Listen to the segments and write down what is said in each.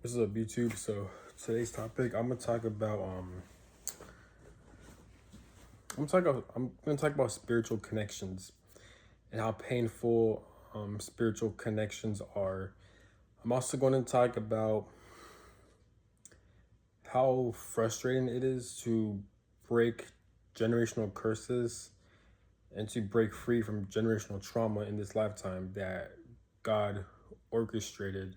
What's up, YouTube? So today's topic, I'm gonna talk about spiritual connections and how painful spiritual connections are. I'm also going to talk about how frustrating it is to break generational curses and to break free from generational trauma in this lifetime that God orchestrated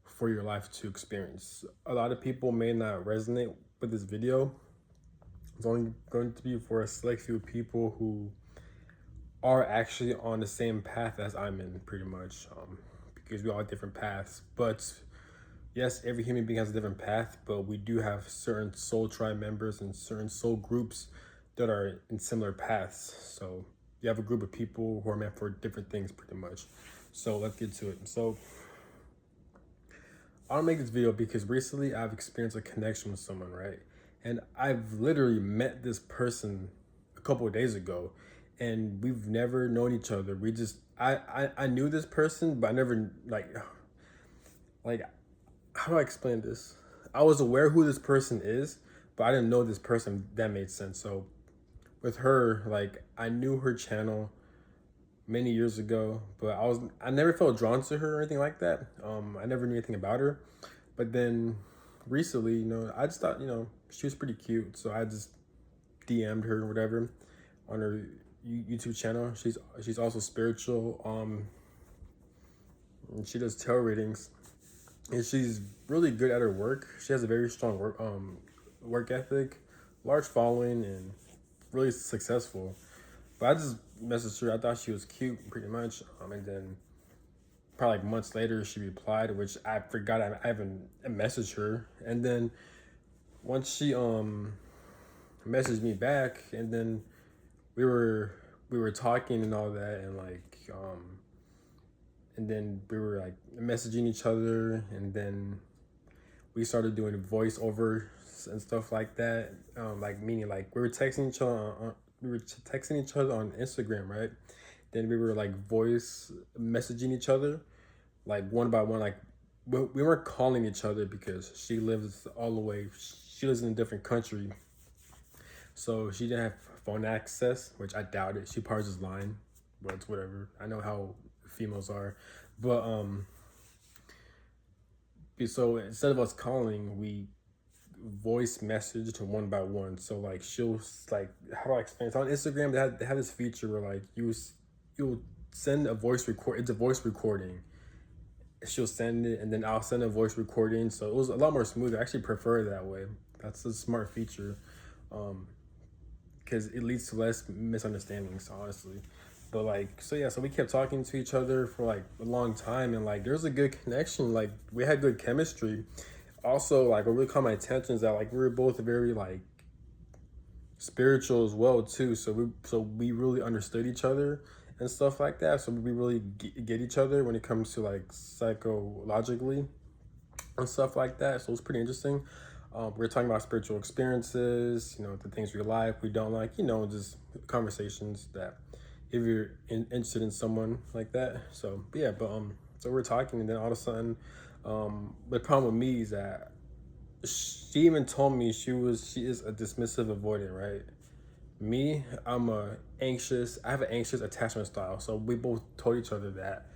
for your life to experience. A lot of people may not resonate with this video. It's only going to be for a select few people who are actually on the same path as I'm in, pretty much, because we all have different paths. But yes, every human being has a different path, but we do have certain soul tribe members and certain soul groups that are in similar paths. So you have a group of people who are meant for different things, pretty much. So let's get to it. So I want to make this video because recently I've experienced a connection with someone, right? And I've literally met this person a couple of days ago, and we've never known each other. I knew this person, but I never like how do I explain this? I was aware who this person is, but I didn't know this person. If that made sense. So with her, like I knew her channel many years ago, but I never felt drawn to her or anything like that. I never knew anything about her, but then recently, I just thought, she was pretty cute, so I just DM'd her or whatever on her YouTube channel. She's also spiritual, and she does tarot readings, and she's really good at her work. She has a very strong work ethic, large following, and really successful. But I just messaged her. I thought she was cute, pretty much. And then probably like months later, she replied, which I forgot I haven't messaged her. And then once she messaged me back, and then we were talking and all that, and then we were like messaging each other, and then we started doing voiceovers and stuff like that. Like meaning like we were texting each other on Instagram, right? Then we were like voice messaging each other, like one by one. Like we weren't calling each other because she lives all the way. She lives in a different country, so she didn't have phone access, which I doubt it. She probably just lying, but it's whatever. I know how females are, but so instead of us calling, we voice messaged one by one. So like she'll like, how do I explain? So on Instagram they have this feature where like you'll send a voice record. It's a voice recording. She'll send it, and then I'll send a voice recording. So it was a lot more smooth. I actually prefer it that way. That's a smart feature, because it leads to less misunderstandings, honestly. But like, so yeah, so we kept talking to each other for like a long time, and like there's a good connection. Like we had good chemistry. Also, like what really caught my attention is that like we were both very like spiritual as well too. So we really understood each other and stuff like that. So we really get each other when it comes to like psychologically and stuff like that. So it's pretty interesting. We're talking about spiritual experiences, the things we like, we don't like, just conversations that if you're interested in someone like that. So but yeah, so we're talking, and then all of a sudden, the problem with me is that she even told me she is a dismissive avoidant, right? Me, I have an anxious attachment style. So we both told each other that.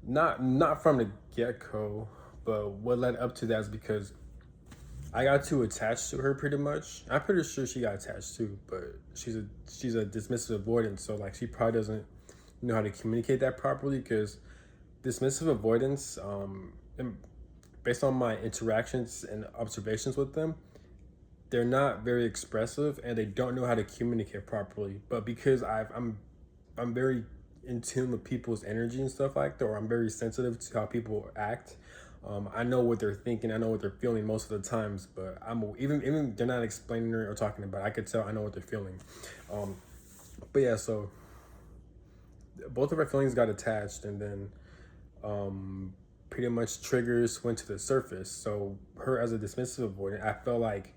Not from the get-go, but what led up to that is because I got too attached to her, pretty much. I'm pretty sure she got attached too, but she's a dismissive avoidant, so like she probably doesn't know how to communicate that properly, because dismissive avoidance, based on my interactions and observations with them, they're not very expressive and they don't know how to communicate properly. But because I'm very in tune with people's energy and stuff like that, or I'm very sensitive to how people act. I know what they're thinking. I know what they're feeling most of the times. But even they're not explaining or talking about it, I could tell I know what they're feeling. But yeah, so both of our feelings got attached, and then pretty much triggers went to the surface. So her as a dismissive avoidant, I felt like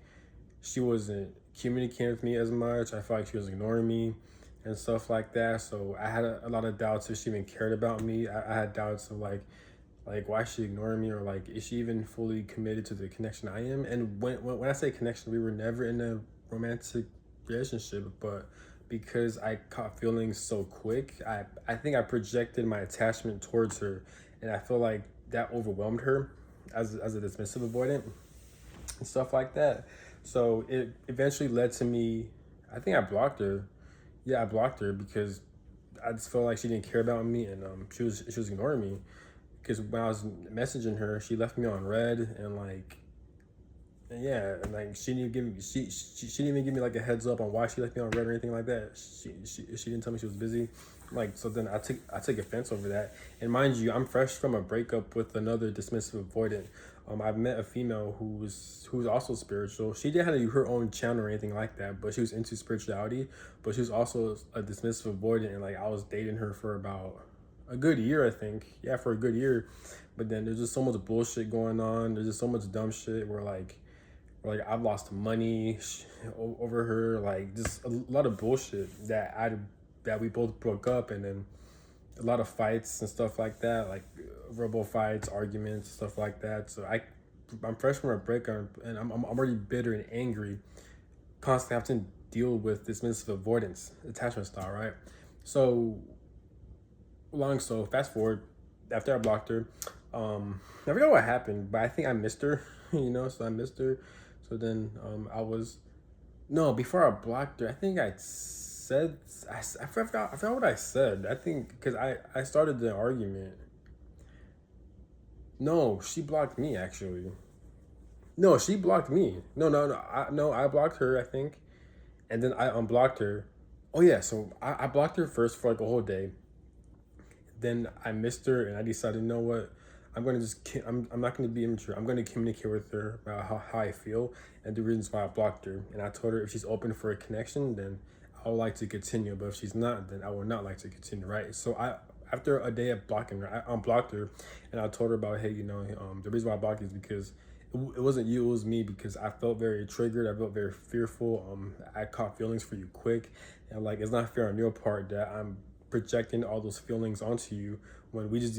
she wasn't communicating with me as much. I felt like she was ignoring me and stuff like that. So I had a lot of doubts if she even cared about me. I had doubts of like Like, why is she ignoring me? Or like, is she even fully committed to the connection I am? And when I say connection, we were never in a romantic relationship, but because I caught feelings so quick, I think I projected my attachment towards her, and I feel like that overwhelmed her as a dismissive avoidant and stuff like that. So it eventually led to me. I think I blocked her. Yeah, I blocked her because I just felt like she didn't care about me, and she was ignoring me. Because when I was messaging her, she left me on red, and like, yeah, and like she didn't give me she didn't even give me like a heads up on why she left me on red or anything like that. She didn't tell me she was busy. Like, so then I took offense over that. And mind you, I'm fresh from a breakup with another dismissive avoidant. I've met a female who's also spiritual. She didn't have her own channel or anything like that, but she was into spirituality. But she was also a dismissive avoidant, and like I was dating her for about a good year, I think. Yeah, for a good year. But then there's just so much bullshit going on. There's just so much dumb shit where like I've lost money over her, like just a lot of bullshit that we both broke up, and then a lot of fights and stuff like that, like verbal fights, arguments, stuff like that. So I'm fresh from a breakup, and I'm already bitter and angry, constantly having to deal with dismissive avoidance attachment style, right? So fast forward, after I blocked her, I forgot what happened, but I think I missed her, so I missed her. So then I was, no, before I blocked her, I think I forgot what I said. I think because I started the argument. No, she blocked me actually. No, she blocked me. No, I blocked her, I think, and then I unblocked her. Oh yeah, so I blocked her first for like a whole day. Then I missed her, and I decided, you know what, I'm not going to be immature. I'm going to communicate with her about how I feel and the reasons why I blocked her. And I told her if she's open for a connection, then I would like to continue. But if she's not, then I would not like to continue, right? So after a day of blocking her, I unblocked her, and I told her about, hey, the reason why I blocked you is because it wasn't you, it was me, because I felt very triggered. I felt very fearful. I caught feelings for you quick, and like it's not fair on your part that I'm projecting all those feelings onto you when we just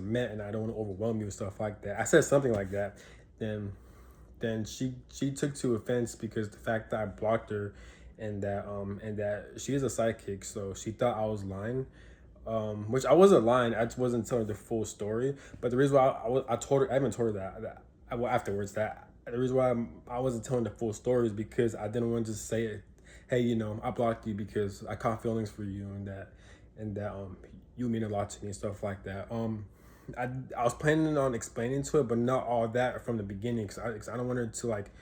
met, and I don't want to overwhelm you and stuff like that. I said something like that. Then she took to offense because the fact that I blocked her, and that she is a psychic, so she thought I was lying. Which I wasn't lying. I just wasn't telling the full story. But the reason why I told her, I haven't told her afterwards, that the reason why I wasn't telling the full story is because I didn't want to just say it. Hey, I blocked you because I caught feelings for you, and that you mean a lot to me and stuff like that. I was planning on explaining to it, but not all that from the beginning, because I don't want her to like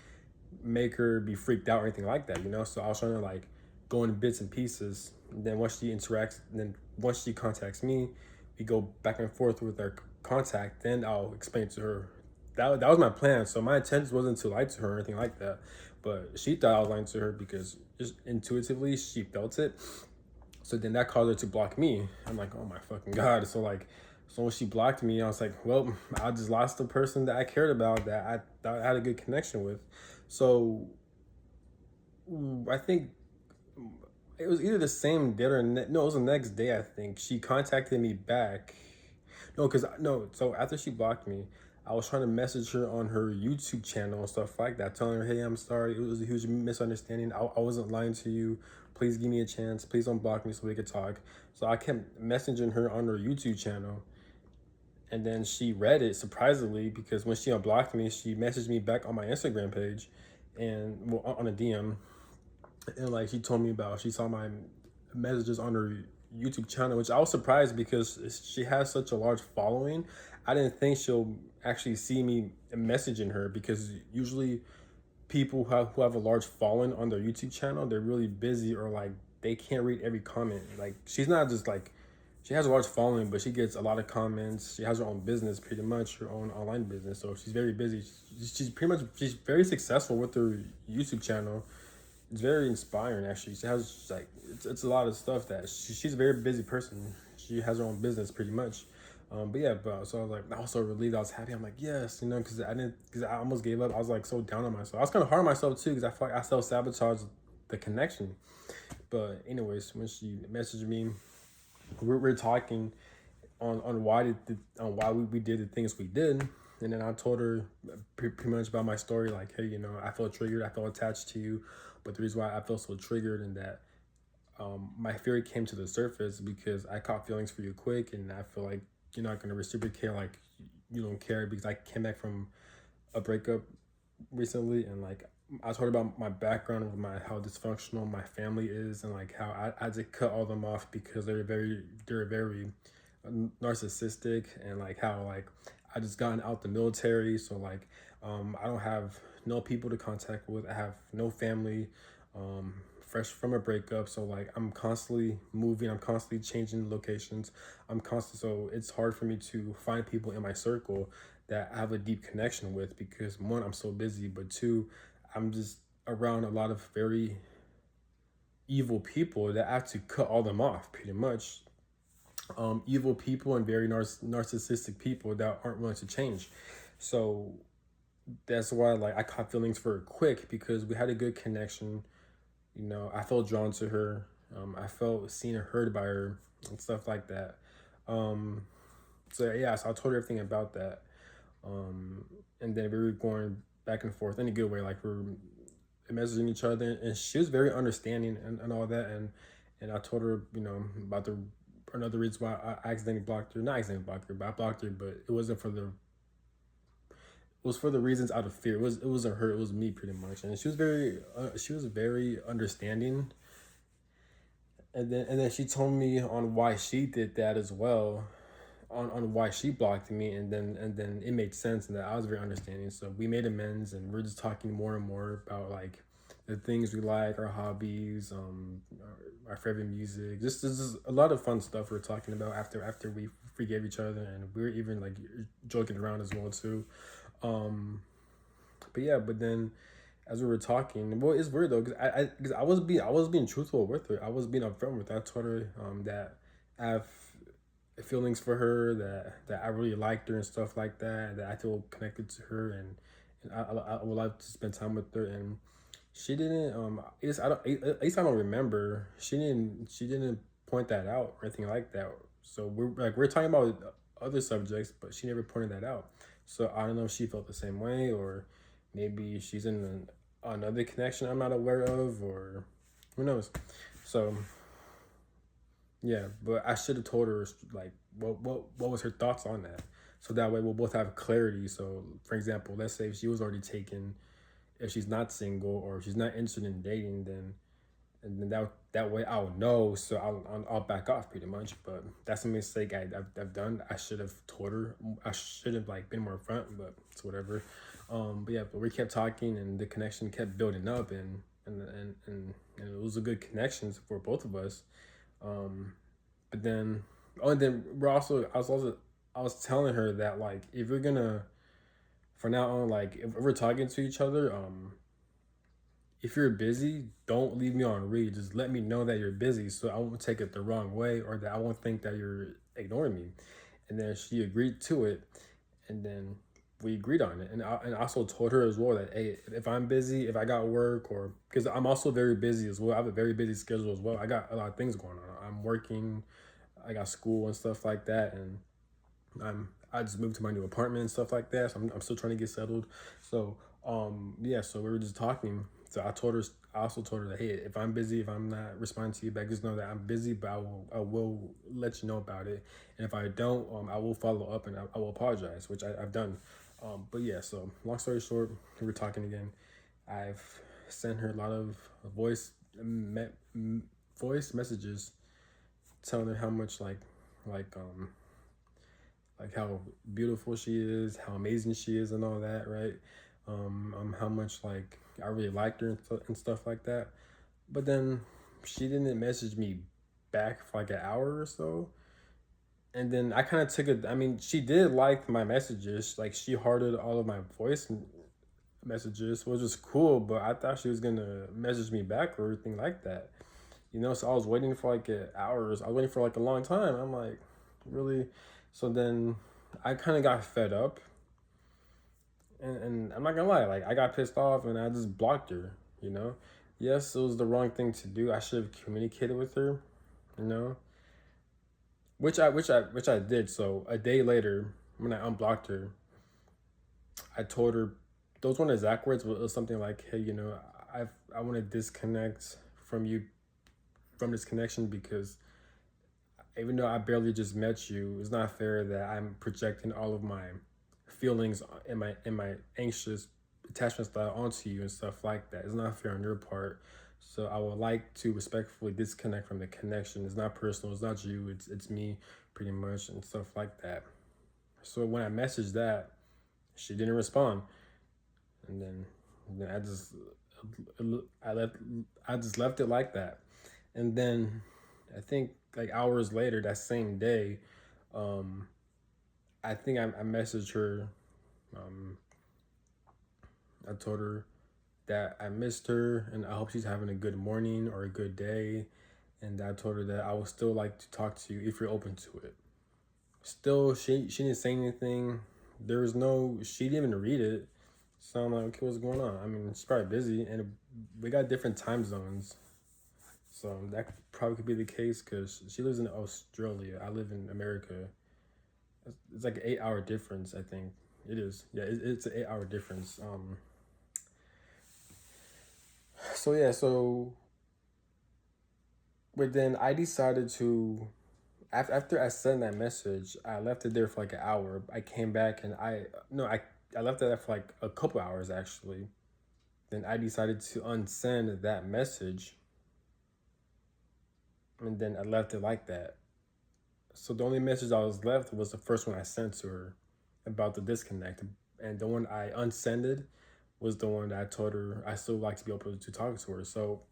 make her be freaked out or anything like that, So I was trying to like go in bits and pieces. And then once she contacts me, we go back and forth with our contact. Then I'll explain to her. That was my plan. So my intention wasn't to lie to her or anything like that, but she thought I was lying to her because just intuitively she felt it. So then that caused her to block me. I'm like, oh my fucking God. So when she blocked me, I was like, well, I just lost the person that I cared about, that I thought I had a good connection with. So I think it was either the same day or no, it was the next day. I think she contacted me back. No, so after she blocked me, I was trying to message her on her YouTube channel and stuff like that, telling her, hey, I'm sorry, it was a huge misunderstanding. I wasn't lying to you. Please give me a chance. Please don't block me so we could talk. So I kept messaging her on her YouTube channel. And then she read it, surprisingly, because when she unblocked me, she messaged me back on my Instagram page, and well, on a DM. And like she told me about, she saw my messages on her YouTube channel, which I was surprised because she has such a large following. I didn't think she'll actually see me messaging her, because usually people who have a large following on their YouTube channel, they're really busy, or like they can't read every comment. Like she's not just like, she has a large following, but she gets a lot of comments. She has her own business, pretty much her own online business. So she's very busy. She's very successful with her YouTube channel. It's very inspiring, actually. She has like it's a lot of stuff that she's a very busy person. She has her own business, pretty much. So I was like, I was so relieved. I was happy. I'm like, yes, because I almost gave up. I was like so down on myself. I was kind of hard on myself too, because I felt like I self-sabotaged the connection. But anyways, when she messaged me, we're talking, on why we did the things we did. And then I told her pretty much about my story, like, hey, I felt triggered, I felt attached to you, but the reason why I felt so triggered and that my fear came to the surface because I caught feelings for you quick, and I feel like you're not gonna reciprocate, like you don't care, because I came back from a breakup recently, and like I told her about my background of how dysfunctional my family is, and like how I had to cut all them off because they're very narcissistic, and like how like I just gotten out the military, so like I don't have no people to contact with. I have no family, fresh from a breakup, so like I'm constantly moving, I'm constantly changing locations, so it's hard for me to find people in my circle that I have a deep connection with, because one, I'm so busy, but two, I'm just around a lot of very evil people that I have to cut all them off pretty much. Evil people and very narcissistic people that aren't willing to change. So that's why like I caught feelings for her quick, because we had a good connection. I felt drawn to her. I felt seen and heard by her and stuff like that. Um, so yeah, so I told her everything about that. And then we were going back and forth in a good way, like we were messaging each other, and she was very understanding and all that. And I told her, about the another reason why I accidentally blocked her. Not accidentally blocked her, but I blocked her, but it wasn't for the it was for the reasons out of fear. It wasn't her, it was me pretty much. And she was very understanding. And then she told me on why she did that as well, on why she blocked me, and then it made sense, and that I was very understanding. So we made amends, and we're just talking more and more about like the things we like, our hobbies, our favorite music. Just a lot of fun stuff we're talking about after we forgave each other, and we were even like joking around as well too. Um, but yeah, but then as we were talking, well, it's weird though, because I was being truthful with her. I was being upfront with her. I told her that I have feelings for her, that I really liked her and stuff like that. That I feel connected to her, and I would like to spend time with her. And she didn't. At least I don't remember. She didn't point that out or anything like that. So we're talking about other subjects, but she never pointed that out. So I don't know if she felt the same way, or maybe she's in another connection I'm not aware of, or who knows. So yeah, but I should have told her like what was her thoughts on that, so that way we'll both have clarity. So for example, let's say if she was already taken, if she's not single or if she's not interested in dating, then and then that way I'll know. So I'll back off pretty much. But that's a mistake I've done. I should have told her. I should have like been more front, but it's whatever. But yeah, but we kept talking, and the connection kept building up, and it was a good connection for both of us. Um, but then, oh, and then I was telling her that like if we're gonna, for now on, like if we're talking to each other, if you're busy, don't leave me on read. Just let me know that you're busy, so I won't take it the wrong way, or that I won't think that you're ignoring me. And then she agreed to it, and then we agreed on it. And I also told her as well that hey, if I'm busy, if I got work, or because I'm also very busy as well. I have a very busy schedule as well. I got a lot of things going on. I'm working, I got school and stuff like that, and I just moved to my new apartment and stuff like that. So I'm still trying to get settled. So yeah, so we were just talking. So I also told her that hey, if I'm busy, if I'm not responding to you back, just know that I'm busy, but I will let you know about it. And if I don't, I will follow up, and I will apologize, which I've done. But yeah, so long story short, we were talking again. I've sent her a lot of voice me, voice messages telling her how much like um like how beautiful she is, how amazing she is, and all that, right? How much like I really liked her and stuff like that. But then she didn't message me back for like an hour or so, and then I kind of took it. I mean, she did like my messages, like she hearted all of my voice messages, which was cool. But I thought she was gonna message me back or anything like that. So I was waiting for like hours. I was waiting for like a long time. I'm like, really? So then I kind of got fed up, and I'm not gonna lie, like I got pissed off, and I just blocked her. You know, yes, it was the wrong thing to do. I should have communicated with her. You know, which I did. So a day later, when I unblocked her, I told her those weren't exact words, but it was something like, "Hey, I want to disconnect from you from this connection because even though I barely just met you, it's not fair that I'm projecting all of my feelings and my anxious attachment style onto you and stuff like that. It's not fair on your part. So I would like to respectfully disconnect from the connection. It's not personal. It's not you. It's me, pretty much, and stuff like that." So when I messaged that, she didn't respond, and then I left I just left it like that. And then I think like hours later that same day, um, I think I messaged her. Um, I told her that I missed her and I hope she's having a good morning or a good day. And I told her that I would still like to talk to you if you're open to it. Still, she didn't say anything. There was no, she didn't even read it. So I'm like, okay, what's going on? I mean, she's probably busy and we got different time zones. So that probably could be the case because she lives in Australia. I live in America. It's like an 8 hour difference, I think. It is. Yeah, it's an 8 hour difference. So yeah, but then I decided to after I sent that message, I left it there for like an hour. I came back and I left it there for like a couple hours actually. Then I decided to unsend that message, and then I left it like that. So the only message I was left was the first one I sent to her about the disconnect, and the one I unsended was the one that I told her I still like to be able to talk to her. So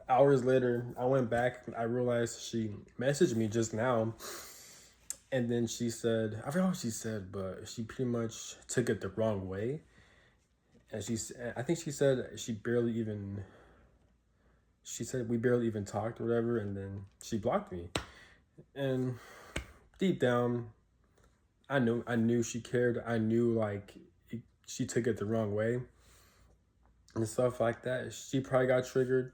hours later, I went back. I realized she messaged me just now, and then she said, I forgot what she said, but she pretty much took it the wrong way. And I think she said she said we barely even talked or whatever, and then she blocked me. And deep down, I knew she cared. I knew like she took it the wrong way and stuff like that. She probably got triggered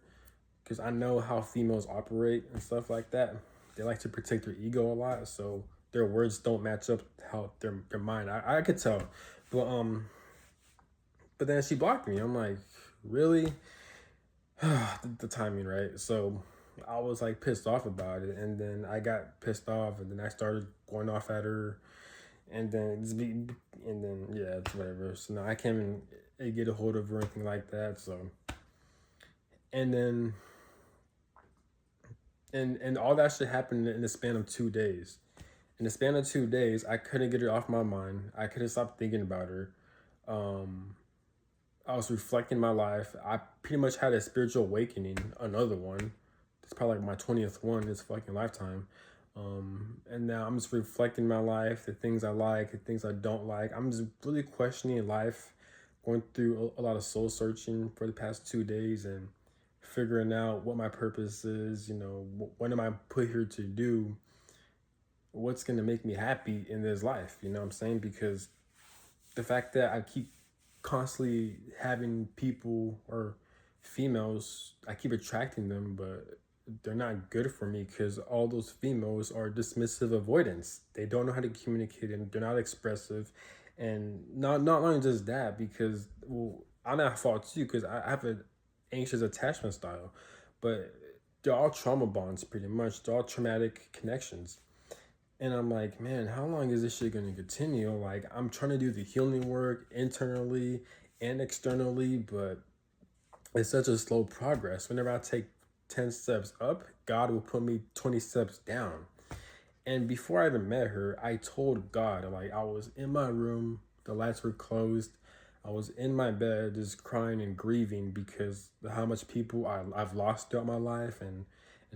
because I know how females operate and stuff like that. They like to protect their ego a lot, so their words don't match up how their mind. I could tell, but but then she blocked me. I'm like, really? The timing, right? So I was like pissed off about it, and then I got pissed off, and then I started going off at her, and then yeah, it's whatever. So now I can't even get a hold of her or anything like that. So and then and all that shit happened in the span of 2 days. In the span of 2 days, I couldn't get her off my mind. I couldn't stop thinking about her. Um, I was reflecting my life. I pretty much had a spiritual awakening, another one. It's probably like my 20th one this fucking lifetime. And now I'm just reflecting my life, the things I like, the things I don't like. I'm just really questioning life, going through a lot of soul searching for the past 2 days and figuring out what my purpose is, what am I put here to do, what's going to make me happy in this life, you know what I'm saying? Because the fact that I keep constantly having people or females, I keep attracting them, but they're not good for me because all those females are dismissive avoidance. They don't know how to communicate and they're not expressive. And not only just that, because well, I'm at fault too, because I have an anxious attachment style, but they're all trauma bonds pretty much. They're all traumatic connections. And I'm like, man, how long is this shit gonna continue? Like, I'm trying to do the healing work internally and externally, but it's such a slow progress. Whenever I take 10 steps up, God will put me 20 steps down. And before I even met her, I told God, like, I was in my room, the lights were closed, I was in my bed just crying and grieving because of how much people I've lost throughout my life and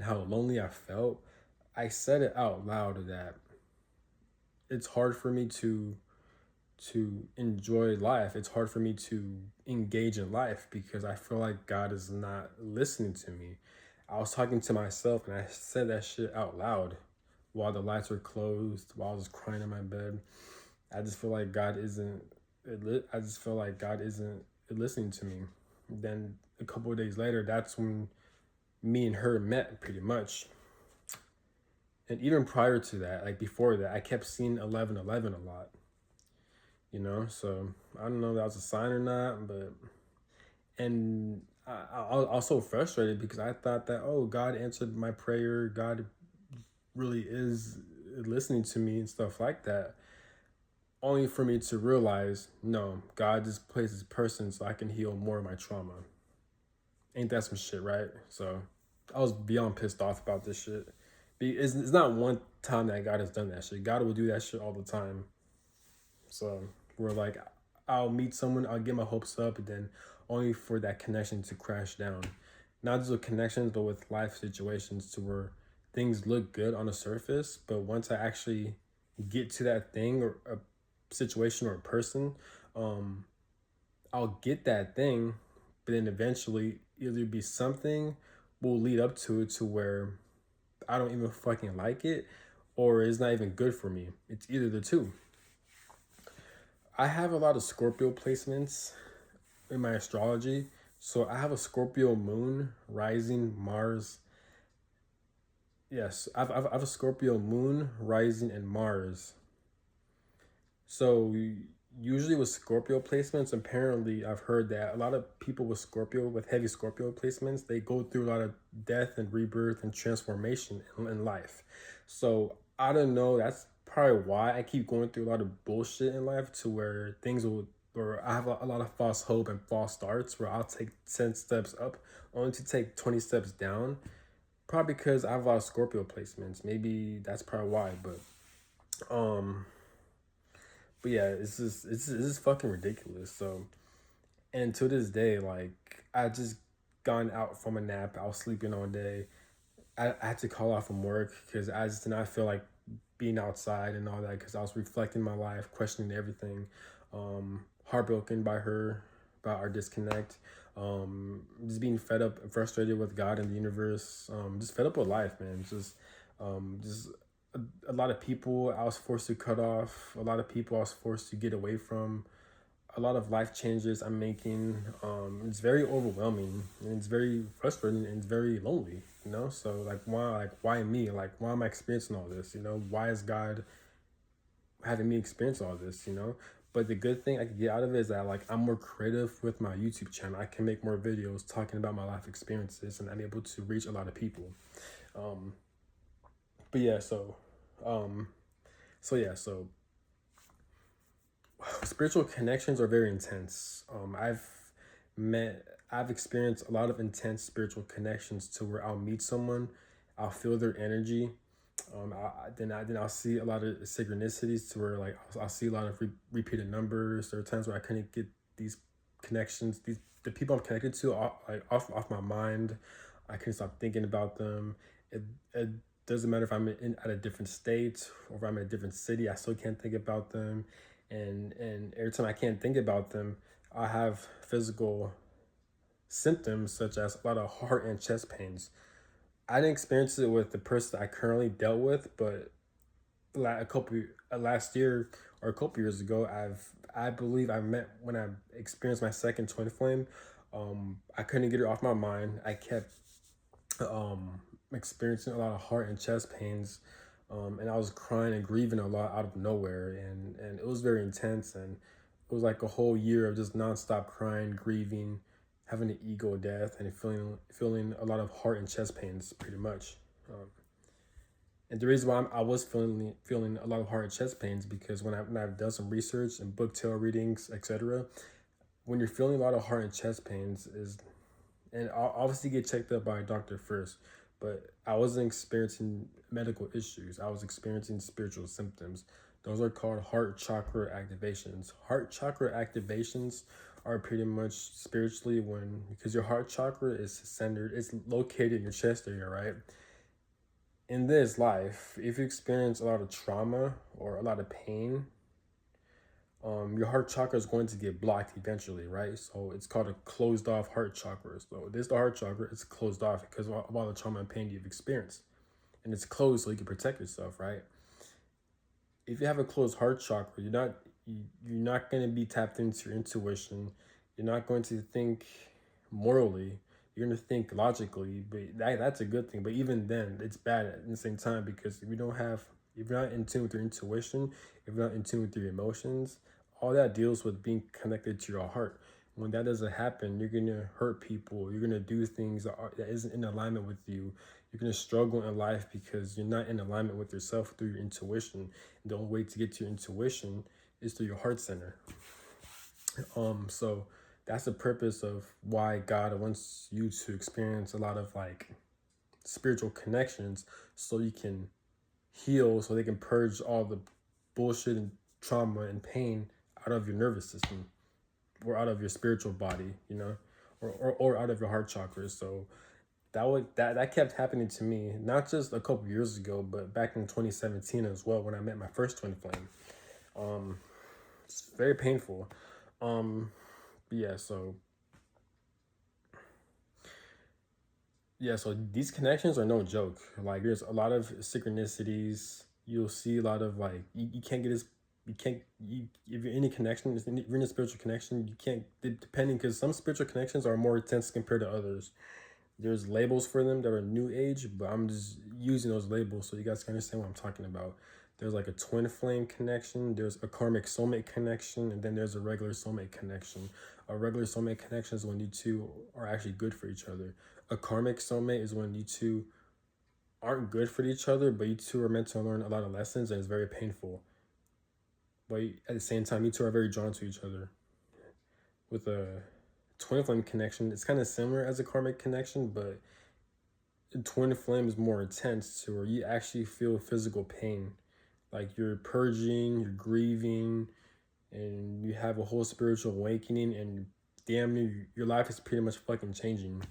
how lonely I felt. I said it out loud that it's hard for me to enjoy life. It's hard for me to engage in life because I feel like God is not listening to me. I was talking to myself and I said that shit out loud while the lights were closed, while I was crying in my bed. I just feel like God isn't I just feel like God isn't listening to me. Then a couple of days later, that's when me and her met pretty much. And even prior to that, like before that, I kept seeing 1111 a lot, you know? So I don't know if that was a sign or not, but, and I was so frustrated because I thought that, oh, God answered my prayer. God really is listening to me and stuff like that. Only for me to realize, no, God just placed this person so I can heal more of my trauma. Ain't that some shit, right? So I was beyond pissed off about this shit. It's not one time that God has done that shit. God will do that shit all the time. So we're like, I'll meet someone, I'll get my hopes up, and then only for that connection to crash down. Not just with connections, but with life situations to where things look good on the surface, but once I actually get to that thing or a situation or a person, um, I'll get that thing, but then eventually either be something will lead up to it to where I don't even fucking like it, or it's not even good for me. It's either the two. I have a lot of Scorpio placements in my astrology. So I have a Scorpio moon, rising, Mars. Yes, I have a Scorpio moon, rising, and Mars. So usually with Scorpio placements, apparently I've heard that a lot of people with Scorpio, with heavy Scorpio placements, they go through a lot of death and rebirth and transformation in life. So I don't know. That's probably why I keep going through a lot of bullshit in life to where things will, or I have a lot of false hope and false starts where I'll take 10 steps up only to take 20 steps down. Probably because I have a lot of Scorpio placements. Maybe that's probably why, um, but yeah, it's just fucking ridiculous. So, and to this day, like I just gone out from a nap. I was sleeping all day. I had to call off from work because I just did not feel like being outside and all that because I was reflecting my life, questioning everything. Heartbroken by her, by our disconnect. Just being fed up and frustrated with God and the universe. Just fed up with life, man. Just a lot of people I was forced to cut off. A lot of people I was forced to get away from. A lot of life changes I'm making. It's very overwhelming and it's very frustrating and it's very lonely, you know? So why me? Like why am I experiencing all this? You know, why is God having me experience all this, you know? But the good thing I can get out of it is that like I'm more creative with my YouTube channel. I can make more videos talking about my life experiences and I'm able to reach a lot of people. Um, but yeah, um, so spiritual connections are very intense. I've experienced a lot of intense spiritual connections to where I'll meet someone, I'll feel their energy. Then I'll see a lot of synchronicities to where like I'll see a lot of repeated numbers. There are times where I couldn't get these connections, the people I'm connected to, off my mind. I couldn't stop thinking about them. It doesn't matter if I'm at a different state or if I'm in a different city. I still can't think about them, and every time I can't think about them, I have physical symptoms such as a lot of heart and chest pains. I didn't experience it with the person I currently dealt with, but a couple last year or a couple years ago, I believe I met when I experienced my second twin flame. I couldn't get it off my mind. I kept experiencing a lot of heart and chest pains, and I was crying and grieving a lot out of nowhere, and it was very intense, and it was like a whole year of just nonstop crying, grieving, having an ego death, and feeling a lot of heart and chest pains, pretty much. And the reason why I was feeling a lot of heart and chest pains because when I've done some research and book tarot readings, etc., when you're feeling a lot of heart and chest pains is, and I'll obviously get checked up by a doctor first, but I wasn't experiencing medical issues. I was experiencing spiritual symptoms. Those are called heart chakra activations. Heart chakra activations are pretty much spiritually when, because your heart chakra is centered, it's located in your chest area, right? In this life, if you experience a lot of trauma or a lot of pain, your heart chakra is going to get blocked eventually, right? So it's called a closed off heart chakra. So this the heart chakra, it's closed off because of all the trauma and pain you've experienced. And it's closed so you can protect yourself, right? If you have a closed heart chakra, you're not going to be tapped into your intuition. You're not going to think morally You're gonna think logically, but that's a good thing. But even then, it's bad at the same time, because if you're not in tune with your intuition, if you're not in tune with your emotions, all that deals with being connected to your heart. When that doesn't happen, you're gonna hurt people. You're gonna do things that isn't in alignment with you. You're gonna struggle in life because you're not in alignment with yourself through your intuition. And the only way to get to your intuition is through your heart center. So that's the purpose of why God wants you to experience a lot of like spiritual connections, so you can heal, so they can purge all the bullshit and trauma and pain out of your nervous system, or out of your spiritual body, or out of your heart chakras. So that kept happening to me, not just a couple years ago, but back in 2017 as well, when I met my first twin flame. It's very painful. Yeah, so these connections are no joke. Like, there's a lot of synchronicities. You'll see a lot of like you can't get this. You can't. If you're in a connection, if you're in a spiritual connection, you can't. Depending, because some spiritual connections are more intense compared to others. There's labels for them that are new age, but I'm just using those labels so you guys can understand what I'm talking about. There's like a twin flame connection, there's a karmic soulmate connection, and then there's a regular soulmate connection. A regular soulmate connection is when you two are actually good for each other. A karmic soulmate is when you two aren't good for each other, but you two are meant to learn a lot of lessons, and it's very painful. But at the same time, you two are very drawn to each other. With a twin flame connection, it's kind of similar as a karmic connection, but twin flame is more intense, to where you actually feel physical pain. Like, you're purging, you're grieving, and you have a whole spiritual awakening, and damn near your life is pretty much fucking changing.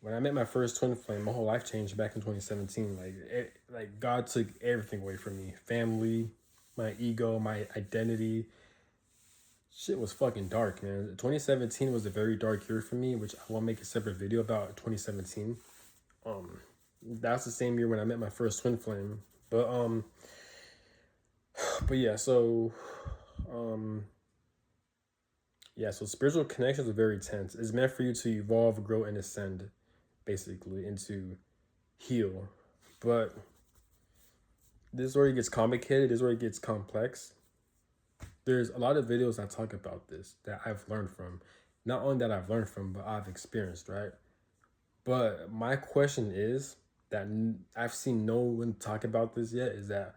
When I met my first twin flame, my whole life changed back in 2017. Like God took everything away from me. Family, my ego, my identity. Shit was fucking dark, man. 2017 was a very dark year for me, which I will make a separate video about 2017. That's the same year when I met my first twin flame. But yeah, so so spiritual connections are very tense. It's meant for you to evolve, grow, and ascend, basically, and to heal. But this is where it gets complicated. This is where it gets complex. There's a lot of videos that talk about this that I've learned from. Not only that I've learned from, but I've experienced, right? But my question is, that I've seen no one talk about this yet, is that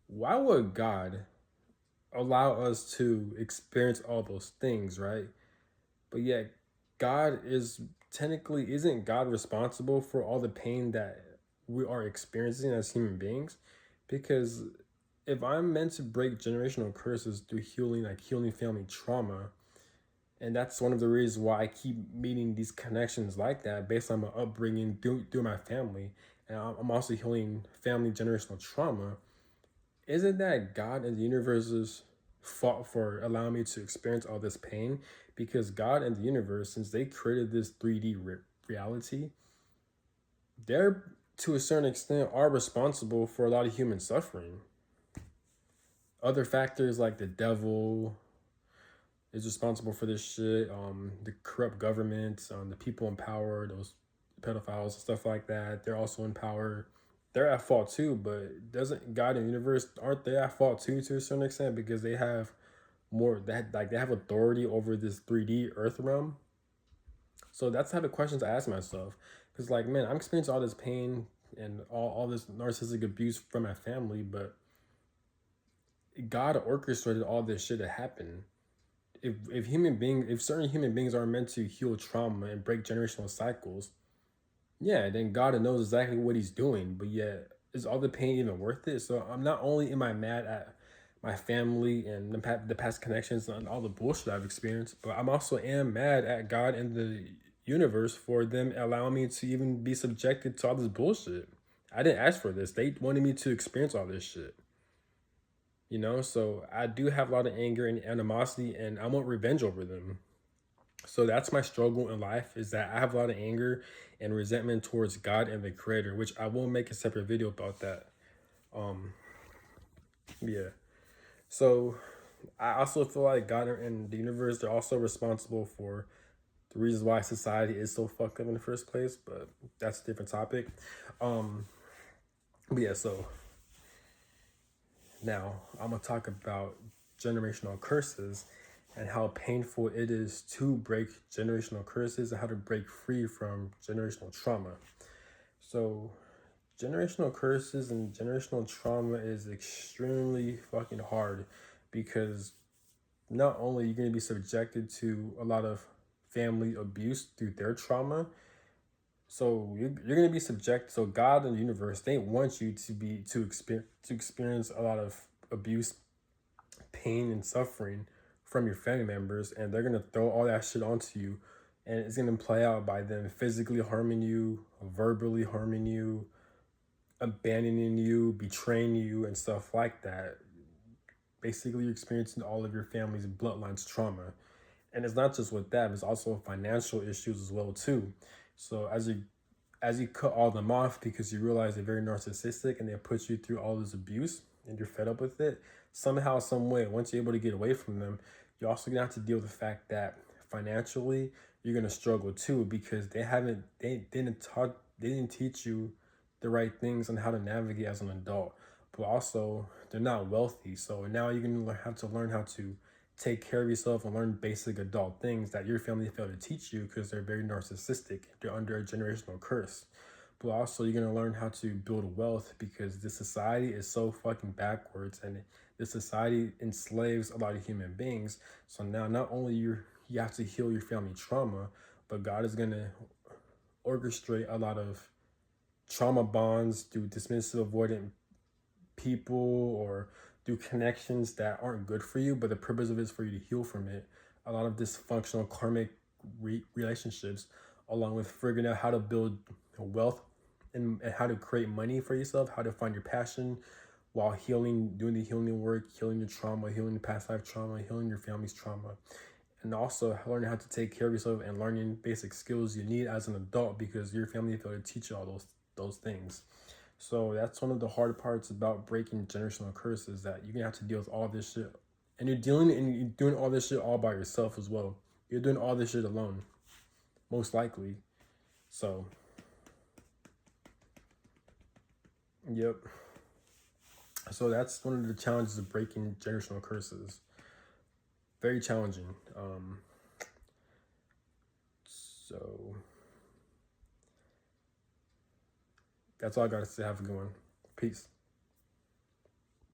why would God allow us to experience all those things, right? But yet, isn't God responsible for all the pain that we are experiencing as human beings? Because if I'm meant to break generational curses through healing family trauma, and that's one of the reasons why I keep meeting these connections like that, based on my upbringing through my family, and I'm also healing family generational trauma. Isn't that God and the universe's fault for allowing me to experience all this pain? Because God and the universe, since they created this 3D reality, they're, to a certain extent, are responsible for a lot of human suffering. Other factors like the devil is responsible for this shit. The corrupt government, the people in power, those pedophiles, stuff like that, they're also in power. They're at fault too, but doesn't God and the universe, aren't they at fault too, to a certain extent, because they have they have authority over this 3D earth realm? So that's how the questions I ask myself. Because, like, man, I'm experiencing all this pain and all this narcissistic abuse from my family, but God orchestrated all this shit to happen. If certain human beings are meant to heal trauma and break generational cycles, yeah, then God knows exactly what he's doing. But yet, is all the pain even worth it? So I'm not only am I mad at my family and the past connections and all the bullshit I've experienced, but I'm also am mad at God and the universe for them allowing me to even be subjected to all this bullshit. I didn't ask for this. They wanted me to experience all this shit. So I do have a lot of anger and animosity, and I want revenge over them. So that's my struggle in life, is that I have a lot of anger and resentment towards God and the creator, which I will make a separate video about that. Yeah. So I also feel like God and the universe, they're also responsible for the reasons why society is so fucked up in the first place, but that's a different topic. But yeah, so now I'm gonna talk about generational curses and how painful it is to break generational curses and how to break free from generational trauma. So generational curses and generational trauma is extremely fucking hard because not only are you going to be subjected to a lot of family abuse through their trauma, so you're going to be subject. So God and the universe, they want you to experience a lot of abuse, pain, and suffering from your family members, and they're going to throw all that shit onto you, and it's going to play out by them physically harming you, verbally harming you, abandoning you, betraying you, and stuff like that. Basically, you're experiencing all of your family's bloodline's trauma. And it's not just with that, it's also financial issues as well too. So as you cut all them off because you realize they're very narcissistic and they put you through all this abuse and you're fed up with it, somehow, some way, once you're able to get away from them, you're also gonna have to deal with the fact that financially you're gonna struggle too because they didn't teach you the right things on how to navigate as an adult. But also they're not wealthy. So now you're gonna have to learn how to take care of yourself and learn basic adult things that your family failed to teach you because they're very narcissistic. They're under a generational curse. But also, you're going to learn how to build wealth because this society is so fucking backwards and this society enslaves a lot of human beings. So now, not only you have to heal your family trauma, but God is going to orchestrate a lot of trauma bonds through dismissive avoidant people or through connections that aren't good for you, but the purpose of it is for you to heal from it. A lot of dysfunctional karmic relationships, along with figuring out how to build wealth and how to create money for yourself, how to find your passion while healing, doing the healing work, healing your trauma, healing your past life trauma, healing your family's trauma. And also learning how to take care of yourself and learning basic skills you need as an adult because your family failed to teach you all those things. So that's one of the hard parts about breaking generational curses, that you're gonna have to deal with all this shit. And you're doing all this shit all by yourself as well. You're doing all this shit alone, most likely. So, yep. So that's one of the challenges of breaking generational curses. Very challenging. So that's all I gotta say. Have a good one. Peace.